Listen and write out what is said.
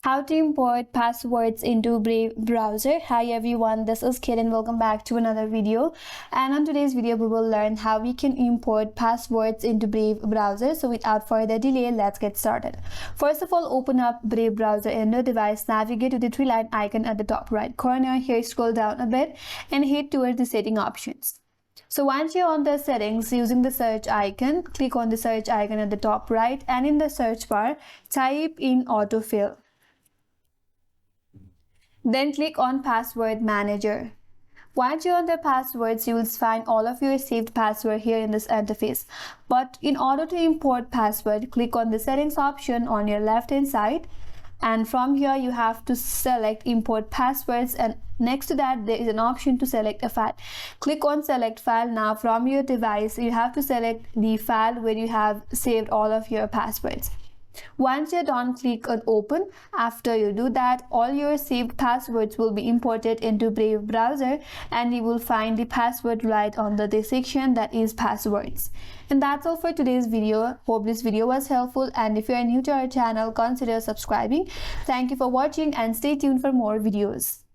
How to import passwords into Brave browser. Hi everyone, this is Kid and welcome back to another video. And on today's video we will learn how we can import passwords into Brave browser. So without further delay, let's get started. First of all, open up Brave browser in your device, navigate to the three-line icon at the top right corner. Here, scroll down a bit and head towards the setting options. So once you're on the settings, using the search icon, click on the search icon at the top right, and in the search bar type in Autofill. Then click on Password Manager. Once you're on the passwords, you will find all of your saved password here in this interface. But in order to import password, click on the settings option on your left hand side, and from here you have to select import passwords, and next to that there is an option to select a file. Click on select file. Now from your device you have to select the file where you have saved all of your passwords. Once you're done, click on open. After you do that, all your saved passwords will be imported into Brave browser, and you will find the password right under the section that is passwords. And that's all for today's video. Hope this video was helpful, and if you are new to our channel, consider subscribing. Thank you for watching and stay tuned for more videos.